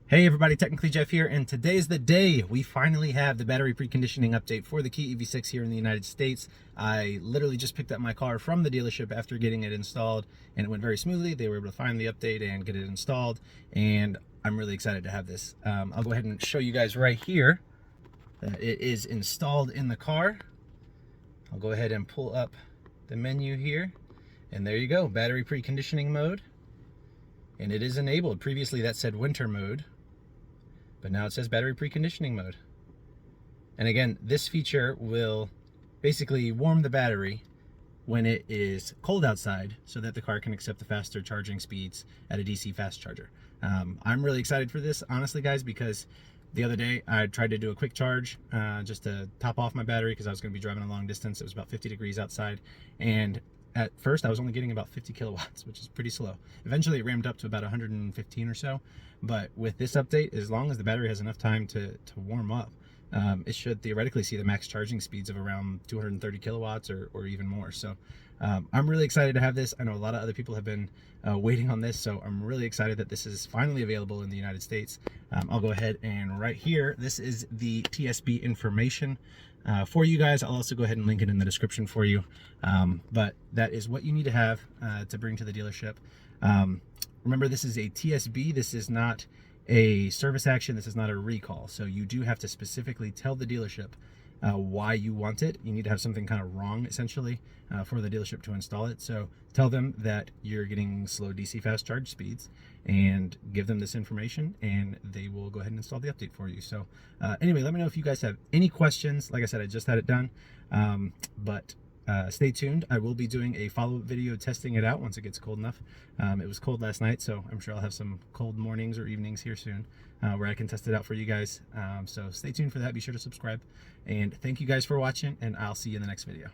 Hey everybody, Technically Jeff here, and today's the day we finally have the battery preconditioning update for the Key EV6 here in the United States. I literally just picked up my car from the dealership after getting it installed, and it went very smoothly. They were able to find the update and get it installed, and I'm really excited to have this. I'll go ahead and show you guys right here that it is installed in the car. I'll go ahead and pull up the menu here, and there you go, battery preconditioning mode, and it is enabled. Previously that said winter mode, but now it says battery preconditioning mode. And again, this feature will basically warm the battery when it is cold outside so that the car can accept the faster charging speeds at a DC fast charger. I'm really excited for this, honestly, guys, because the other day I tried to do a quick charge just to top off my battery because I was going to be driving a long distance. It was about 50 degrees outside, and at first I was only getting about 50 kilowatts, which is pretty slow. Eventually it ramped up to about 115 or so, but with this update, as long as the battery has enough time to warm up, it should theoretically see the max charging speeds of around 230 kilowatts or even more. So I'm really excited to have this. I know a lot of other people have been waiting on this, so I'm really excited that this is finally available in the United States. I'll go ahead and right here, this is the TSB information for you guys. I'll also go ahead and link it in the description for you. But that is what you need to have to bring to the dealership. Remember, this is a TSB. This is not a service action. This is not a recall. So you do have to specifically tell the dealership why you want it. You need to have something kind of wrong, essentially, for the dealership to install it. So tell them that you're getting slow DC fast charge speeds and give them this information, and they will go ahead and install the update for you. So anyway, let me know if you guys have any questions. Like I said, I just had it done, but stay tuned. I will be doing a follow-up video testing it out once it gets cold enough. It was cold last night, so I'm sure I'll have some cold mornings or evenings here soon where I can test it out for you guys. So stay tuned for that. Be sure to subscribe, and thank you guys for watching, and I'll see you in the next video.